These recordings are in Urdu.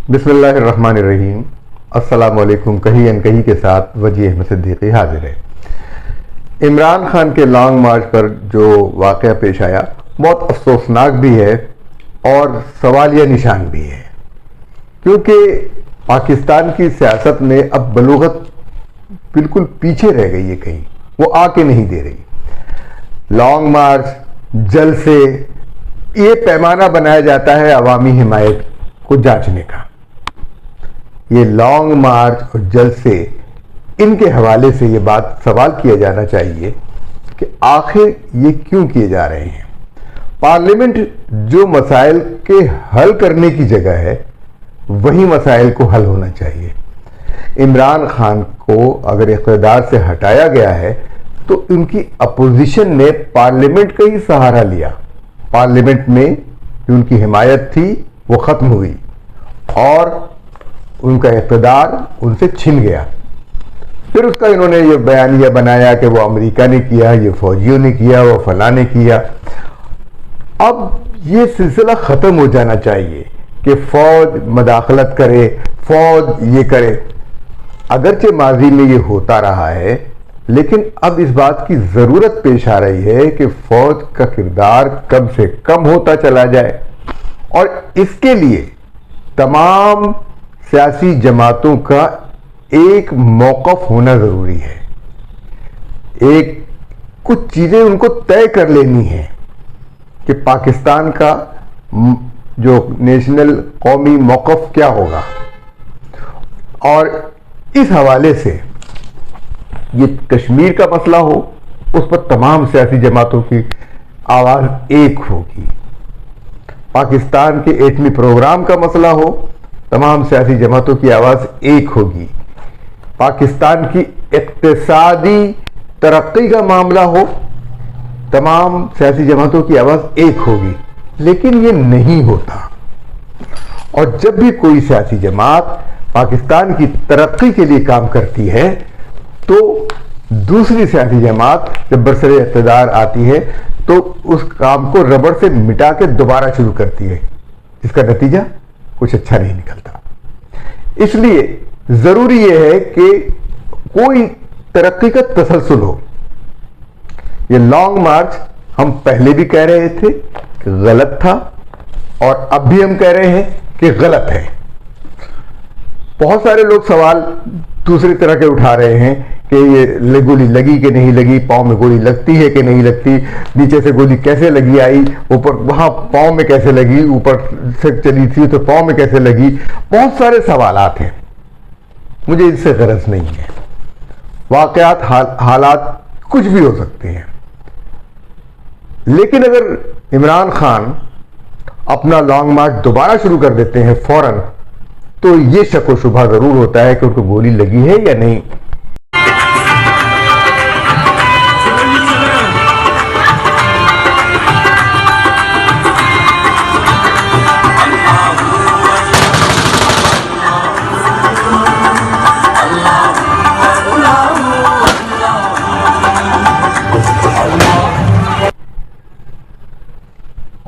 بسم اللہ الرحمن الرحیم۔ السلام علیکم۔ کہیں ان کہیں کے ساتھ وجی احمد صدیقی حاضر ہے۔ عمران خان کے لانگ مارچ پر جو واقعہ پیش آیا بہت افسوسناک بھی ہے اور سوالیہ نشان بھی ہے، کیونکہ پاکستان کی سیاست میں اب بلوغت بالکل پیچھے رہ گئی ہے، کہیں وہ آ کے نہیں دے رہی۔ لانگ مارچ، جلسے، یہ پیمانہ بنایا جاتا ہے عوامی حمایت کو جانچنے کا۔ یہ لانگ مارچ اور جلسے، ان کے حوالے سے یہ بات سوال کیا جانا چاہیے کہ آخر یہ کیوں کیے جا رہے ہیں۔ پارلیمنٹ جو مسائل کے حل کرنے کی جگہ ہے، وہی مسائل کو حل ہونا چاہیے۔ عمران خان کو اگر اقتدار سے ہٹایا گیا ہے تو ان کی اپوزیشن نے پارلیمنٹ کا ہی سہارا لیا۔ پارلیمنٹ میں جو ان کی حمایت تھی وہ ختم ہوئی اور ان کا اقتدار ان سے چھن گیا۔ پھر اس کا انہوں نے یہ بیانیہ بنایا کہ وہ امریکہ نے کیا، یہ فوجیوں نے کیا، وہ فلاں نے کیا۔ اب یہ سلسلہ ختم ہو جانا چاہیے کہ فوج مداخلت کرے، فوج یہ کرے۔ اگرچہ ماضی میں یہ ہوتا رہا ہے، لیکن اب اس بات کی ضرورت پیش آ رہی ہے کہ فوج کا کردار کم سے کم ہوتا چلا جائے، اور اس کے لیے تمام سیاسی جماعتوں کا ایک موقف ہونا ضروری ہے۔ کچھ چیزیں ان کو طے کر لینی ہیں کہ پاکستان کا جو نیشنل قومی موقف کیا ہوگا، اور اس حوالے سے یہ کشمیر کا مسئلہ ہو، اس پر تمام سیاسی جماعتوں کی آواز ایک ہوگی۔ پاکستان کے ایٹمی پروگرام کا مسئلہ ہو، تمام سیاسی جماعتوں کی آواز ایک ہوگی۔ پاکستان کی اقتصادی ترقی کا معاملہ ہو، تمام سیاسی جماعتوں کی آواز ایک ہوگی، لیکن یہ نہیں ہوتا۔ اور جب بھی کوئی سیاسی جماعت پاکستان کی ترقی کے لیے کام کرتی ہے تو دوسری سیاسی جماعت جب برسر اقتدار آتی ہے تو اس کام کو ربڑ سے مٹا کے دوبارہ شروع کرتی ہے، جس کا نتیجہ کچھ اچھا نہیں نکلتا۔ اس لیے ضروری یہ ہے کہ کوئی ترقی کا تسلسل ہو۔ یہ لانگ مارچ ہم پہلے بھی کہہ رہے تھے کہ غلط تھا، اور اب بھی ہم کہہ رہے ہیں کہ غلط ہے۔ بہت سارے لوگ سوال دوسری طرح کے اٹھا رہے ہیں کہ یہ گولی لگی کہ نہیں لگی، پاؤں میں گولی لگتی ہے کہ نہیں لگتی، نیچے سے گولی کیسے لگی آئی، اوپر وہاں پاؤں میں کیسے لگی، اوپر سے چلی تھی تو پاؤں میں کیسے لگی۔ بہت سارے سوالات ہیں، مجھے اس سے غرض نہیں ہے۔ واقعات، حالات کچھ بھی ہو سکتے ہیں، لیکن اگر عمران خان اپنا لانگ مارچ دوبارہ شروع کر دیتے ہیں فوراً، تو یہ شک و شبہ ضرور ہوتا ہے کہ ان کو گولی لگی ہے یا نہیں۔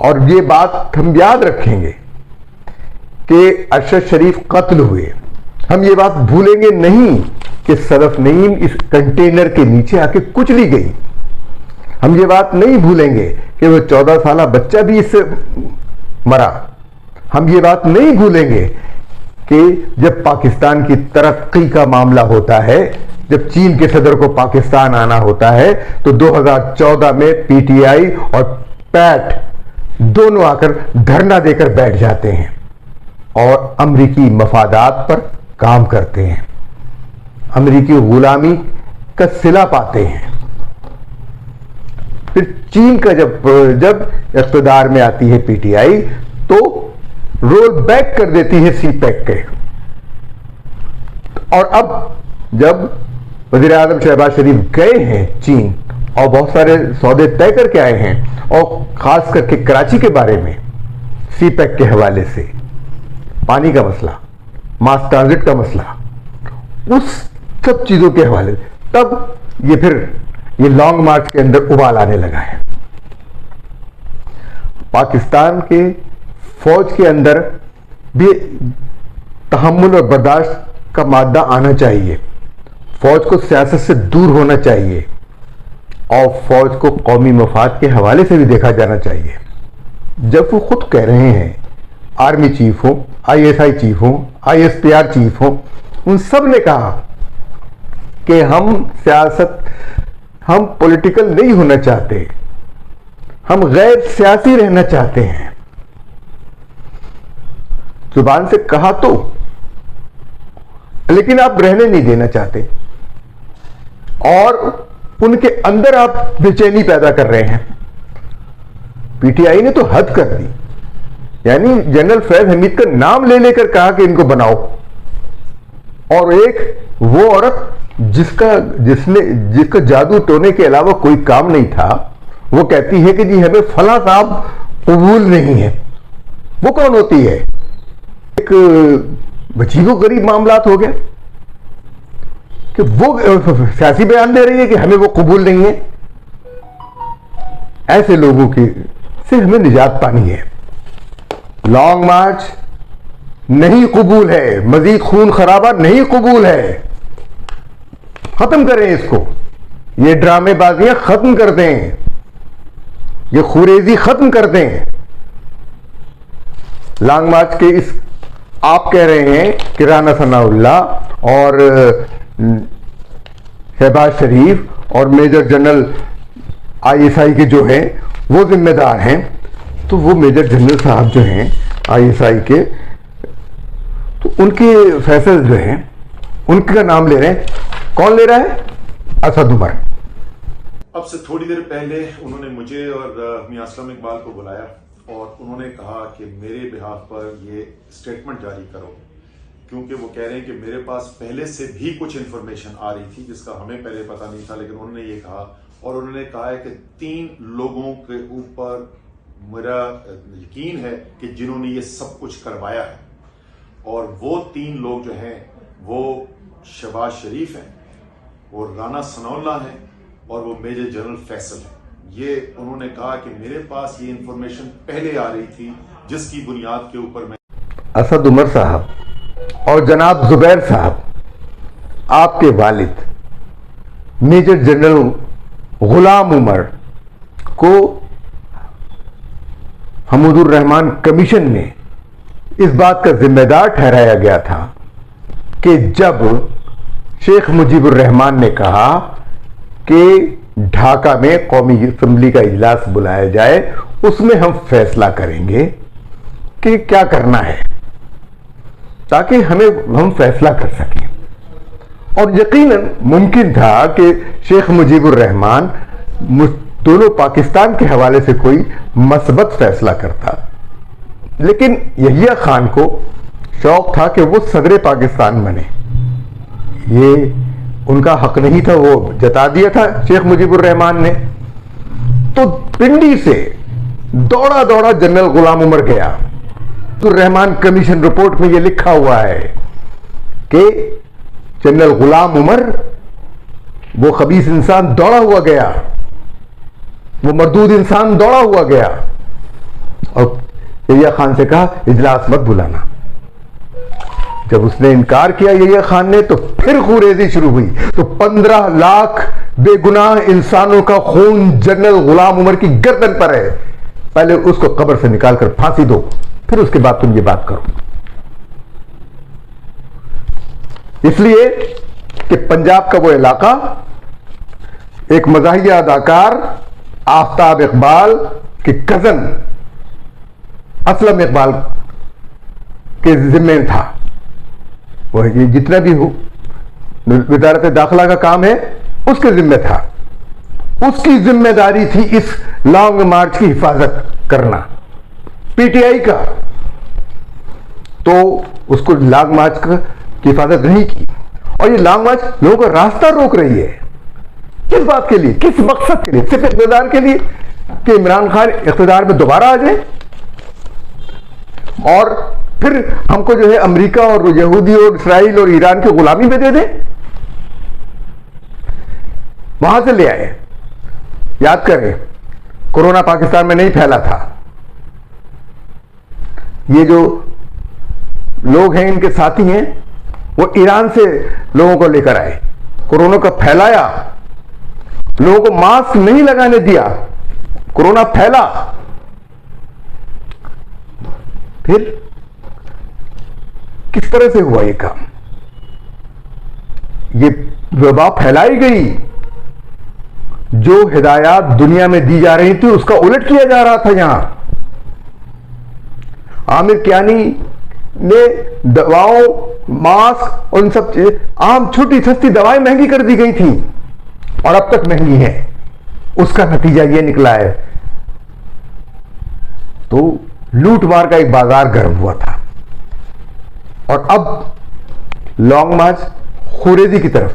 اور یہ بات ہم یاد رکھیں گے کہ ارشد شریف قتل ہوئے، ہم یہ بات بھولیں گے نہیں کہ صدف نعیم اس کنٹینر کے نیچے آ کے کچلی گئی۔ ہم یہ بات نہیں بھولیں گے کہ وہ 14 سالہ بچہ بھی اس سے مرا۔ ہم یہ بات نہیں بھولیں گے کہ جب پاکستان کی ترقی کا معاملہ ہوتا ہے، جب چین کے صدر کو پاکستان آنا ہوتا ہے تو 2014 میں پی ٹی آئی اور پیٹ دونوں آ کر دھرنا دے کر بیٹھ جاتے ہیں اور امریکی مفادات پر کام کرتے ہیں، امریکی غلامی کا صلہ پاتے ہیں۔ پھر چین کا جب اقتدار میں آتی ہے پی ٹی آئی تو رول بیک کر دیتی ہے سی پیک کے، اور اب جب وزیر اعظم شہباز شریف گئے ہیں چین اور بہت سارے سودے طے کر کے آئے ہیں، اور خاص کر کے کراچی کے بارے میں سی پیک کے حوالے سے پانی کا مسئلہ، ماس ٹرانزٹ کا مسئلہ، اس سب چیزوں کے حوالے سے تب یہ لانگ مارچ کے اندر ابال آنے لگا ہے۔ پاکستان کے فوج کے اندر بھی تحمل اور برداشت کا مادہ آنا چاہیے، فوج کو سیاست سے دور ہونا چاہیے اور فوج کو قومی مفاد کے حوالے سے بھی دیکھا جانا چاہیے۔ جب وہ خود کہہ رہے ہیں، آرمی چیف ہوں، ISI چیف ہوں، ISPR چیف ہوں، ان سب نے کہا کہ ہم پولیٹیکل نہیں ہونا چاہتے، ہم غیر سیاسی رہنا چاہتے ہیں۔ زبان سے کہا تو، لیکن آپ رہنے نہیں دینا چاہتے، اور ان کے اندر آپ بے چینی پیدا کر رہے ہیں۔ PTI نے تو حد کر دی، یعنی جنرل فیض حمید کا نام لے لے کر کہا کہ ان کو بناؤ، اور ایک وہ عورت جس کا جادو ٹونے کے علاوہ کوئی کام نہیں تھا، وہ کہتی ہے کہ جی ہمیں فلاں صاحب قبول نہیں ہے۔ وہ کون ہوتی ہے؟ ایک عجیب و غریب معاملات ہو گیا کہ وہ سیاسی بیان دے رہی ہے کہ ہمیں وہ قبول نہیں ہے۔ ایسے لوگوں کی سے ہمیں نجات پانی ہے۔ لانگ مارچ نہیں قبول ہے، مزید خون خرابہ نہیں قبول ہے۔ ختم کریں اس کو، یہ ڈرامے بازیاں ختم کر دیں، یہ خوریزی ختم کر دیں۔ لانگ مارچ کے آپ کہہ رہے ہیں کہ رانا ثناء اللہ اور شہباز شریف اور میجر جنرل ISI کے جو ہیں وہ ذمہ دار ہیں، تو وہ میجر جنرل صاحب جو ہیں ISI کے، تو ان کے فیصل جو ہیں ان کا نام لے رہے ہیں۔ کون لے رہا ہے؟ اسد عمر۔ اب سے تھوڑی دیر پہلے انہوں نے مجھے اور میاں اسلم اقبال کو بلایا اور انہوں نے کہا کہ میرے بہاف پر یہ اسٹیٹمنٹ جاری کرو، کیونکہ وہ کہہ رہے ہیں کہ میرے پاس پہلے سے بھی کچھ انفارمیشن آ رہی تھی جس کا ہمیں پہلے پتہ نہیں تھا، لیکن انہوں نے یہ کہا، اور انہوں نے کہا ہے کہ 3 لوگوں کے اوپر میرا یقین ہے کہ جنہوں نے یہ سب کچھ کروایا ہے، اور وہ 3 لوگ جو ہیں وہ شہباز شریف ہیں، وہ رانا ثناء اللہ ہیں، اور وہ میجر جنرل فیصل ہیں۔ یہ انہوں نے کہا کہ میرے پاس یہ انفارمیشن پہلے آ رہی تھی جس کی بنیاد کے اوپر میں اسد عمر صاحب اور جناب زبیر صاحب، آپ کے والد میجر جنرل غلام عمر کو حمود الرحمان کمیشن میں اس بات کا ذمہ دار ٹھہرایا گیا تھا کہ جب شیخ مجیب الرحمان نے کہا کہ ڈھاکہ میں قومی اسمبلی کا اجلاس بلایا جائے، اس میں ہم فیصلہ کریں گے کہ کیا کرنا ہے، تاکہ ہم فیصلہ کر سکیں۔ اور یقیناً ممکن تھا کہ شیخ مجیب الرحمان دونوں پاکستان کے حوالے سے کوئی مثبت فیصلہ کرتا، لیکن یحییٰ خان کو شوق تھا کہ وہ صدر پاکستان بنے۔ یہ ان کا حق نہیں تھا، وہ جتا دیا تھا شیخ مجیب الرحمان نے۔ تو پنڈی سے دوڑا دوڑا جنرل غلام عمر گیا۔ الرحمان کمیشن رپورٹ میں یہ لکھا ہوا ہے کہ جنرل غلام عمر وہ خبیث انسان دوڑا ہوا گیا، وہ مردود انسان دوڑا ہوا گیا، اور یحییٰ خان سے کہا اجلاس مت بلانا۔ جب اس نے انکار کیا یحییٰ خان نے، تو پھر خوریزی شروع ہوئی۔ تو 15 لاکھ بے گناہ انسانوں کا خون جنرل غلام عمر کی گردن پر ہے، پہلے اس کو قبر سے نکال کر پھانسی دو، پھر اس کے بعد تم یہ بات کرو۔ اس لیے کہ پنجاب کا وہ علاقہ ایک مزاحیہ اداکار آفتاب اقبال کے کزن اسلم اقبال کے ذمہ تھا۔ وہ یہ جتنا بھی ہو وزارت داخلہ کا کام ہے اس کے ذمہ تھا، اس کی ذمہ داری تھی اس لانگ مارچ کی حفاظت کرنا، PTI کا۔ تو اس کو لانگ مارچ کی حفاظت نہیں کی، اور یہ لانگ مارچ لوگوں کا راستہ روک رہی ہے۔ کس بات کے لیے؟ کس مقصد کے لیے؟ صرف اقتدار کے لیے کہ عمران خان اقتدار میں دوبارہ آ جائے، اور پھر ہم کو جو ہے امریکہ اور یہودی اور اسرائیل اور ایران کی غلامی میں دے دیں، وہاں سے لے آئے۔ یاد کریں کورونا پاکستان میں نہیں پھیلا تھا، یہ جو لوگ ہیں ان کے ساتھی ہیں، وہ ایران سے لوگوں کو لے کر آئے، کورونا کا پھیلایا، لوگوں کو ماسک نہیں لگانے دیا، کورونا پھیلا، پھر کس طرح سے ہوا یہ کام؟ یہ وبا پھیلائی گئی، جو ہدایات دنیا میں دی جا رہی تھی اس کا الٹ کیا جا رہا تھا۔ یہاں عامر کیانی نے دواؤں، ماسک، ان سب عام چھوٹی سستی دوائیں مہنگی کر دی گئی تھیں اور اب تک مہنگی ہیں، اس کا نتیجہ یہ نکلا ہے۔ تو لوٹ مار کا ایک بازار گرم ہوا تھا، اور اب لانگ مارچ خوریزی کی طرف۔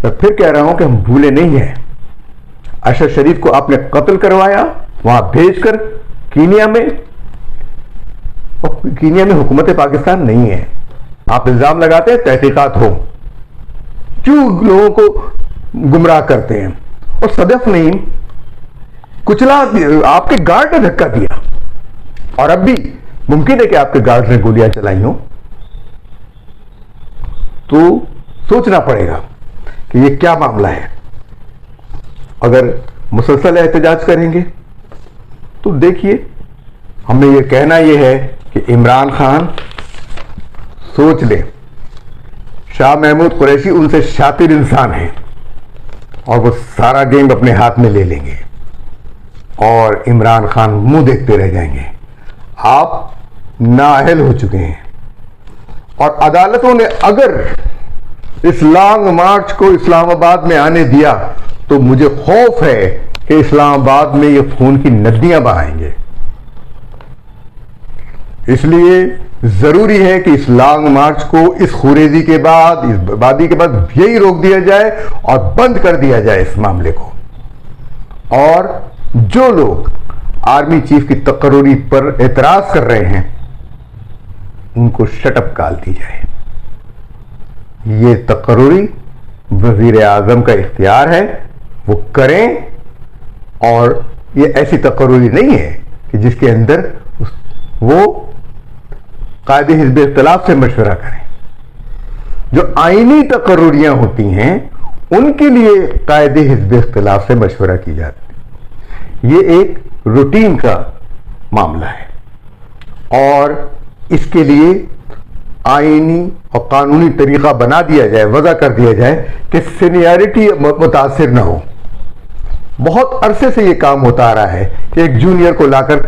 میں پھر کہہ رہا ہوں کہ ہم بھولے نہیں ہیں، اشرف شریف کو آپ نے قتل کروایا وہاں بھیج کر کینیا میں، اور کینیا میں حکومت پاکستان نہیں ہے، آپ الزام لگاتے ہیں تحقیقات ہو، کیوں لوگوں کو گمراہ کرتے ہیں؟ اور صدف نہیں کچلا، آپ کے گارڈ نے دھکا دیا، اور اب بھی ممکن ہے کہ آپ کے گارڈ نے گولیاں چلائی ہوں۔ تو سوچنا پڑے گا کہ یہ کیا معاملہ ہے۔ اگر مسلسل احتجاج کریں گے تو دیکھیے، ہمیں یہ کہنا یہ ہے کہ عمران خان سوچ لیں، شاہ محمود قریشی ان سے شاطر انسان ہیں، اور وہ سارا گیم اپنے ہاتھ میں لے لیں گے، اور عمران خان منہ دیکھتے رہ جائیں گے۔ آپ نااہل ہو چکے ہیں، اور عدالتوں نے اگر اس لانگ مارچ کو اسلام آباد میں آنے دیا تو مجھے خوف ہے کہ اسلام آباد میں یہ خون کی ندیاں بہائیں گے۔ اس لیے ضروری ہے کہ اس لانگ مارچ کو اس خوریزی کے بعد، اس بربادی کے بعد یہی روک دیا جائے اور بند کر دیا جائے اس معاملے کو، اور جو لوگ آرمی چیف کی تقرری پر اعتراض کر رہے ہیں ان کو شٹ اپ کال دی جائے۔ یہ تقرری وزیر اعظم کا اختیار ہے، وہ کریں، اور یہ ایسی تقرری نہیں ہے کہ جس کے اندر وہ قائد حزب اختلاف سے مشورہ کریں۔ جو آئینی تقرریاں ہوتی ہیں ان کے لیے قائد حزب اختلاف سے مشورہ کی جاتی ہے، یہ ایک روٹین کا معاملہ ہے، اور اس کے لیے آئینی اور قانونی طریقہ بنا دیا جائے، وضع کر دیا جائے کہ سینیارٹی متاثر نہ ہو۔ بہت عرصے سے یہ کام ہوتا آ رہا ہے کہ ایک جونیئر کو لا کر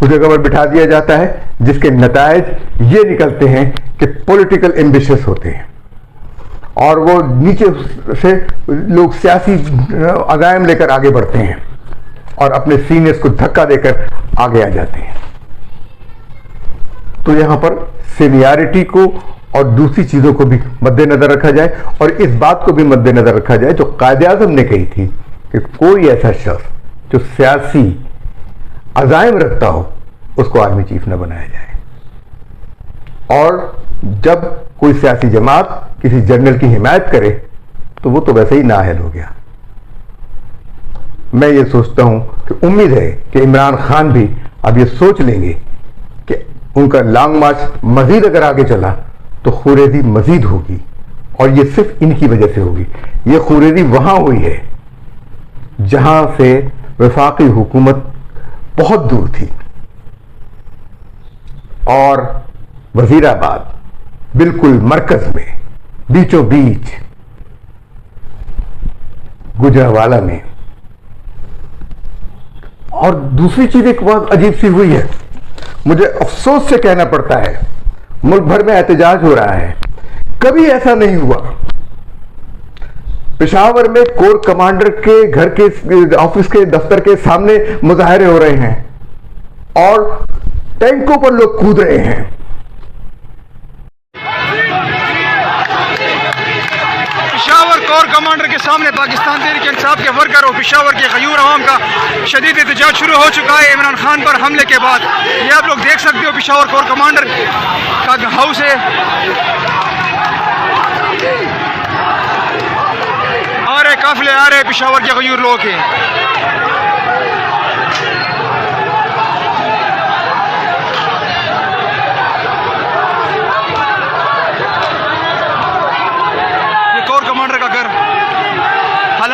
اس جگہ پر بٹھا دیا جاتا ہے، جس کے نتائج یہ نکلتے ہیں کہ پولیٹیکل ایمبیشس ہوتے ہیں، اور وہ نیچے سے لوگ سیاسی عزائم لے کر آگے بڑھتے ہیں اور اپنے سینئرز کو دھکا دے کر آگے آ جاتے ہیں۔ تو یہاں پر سینیارٹی کو اور دوسری چیزوں کو بھی مد نظر رکھا جائے، اور اس بات کو بھی مد نظر رکھا جائے جو قائد اعظم نے کہی تھی کہ کوئی ایسا شخص جو سیاسی عزائم رکھتا ہو اس کو آرمی چیف نہ بنایا جائے، اور جب کوئی سیاسی جماعت کسی جنرل کی حمایت کرے تو وہ تو ویسے ہی نااہل ہو گیا۔ میں یہ سوچتا ہوں کہ امید ہے کہ عمران خان بھی اب یہ سوچ لیں گے کہ ان کا لانگ مارچ مزید اگر آگے چلا تو خوریزی مزید ہوگی، اور یہ صرف ان کی وجہ سے ہوگی۔ یہ خوریزی وہاں ہوئی ہے جہاں سے وفاقی حکومت بہت دور تھی، اور وزیر آباد بالکل مرکز میں، بیچوں بیچ گجرانوالہ میں۔ اور دوسری چیز ایک بہت عجیب سی ہوئی ہے، مجھے افسوس سے کہنا پڑتا ہے، ملک بھر میں احتجاج ہو رہا ہے، کبھی ایسا نہیں ہوا۔ پشاور میں کور کمانڈر کے گھر کے آفس کے دفتر کے سامنے مظاہرے ہو رہے ہیں، اور ٹینکوں پر لوگ کود رہے ہیں۔ پشاور کور کمانڈر کے سامنے پاکستان تحریک انصاف کے ورکر اور پشاور کے غیور عوام کا شدید احتجاج شروع ہو چکا ہے عمران خان پر حملے کے بعد۔ یہ آپ لوگ دیکھ سکتے ہو پشاور کور کمانڈر کا ہاؤس ہے، آ رہے قافلے آ رہے پشاور کے غیور لوگ ہیں۔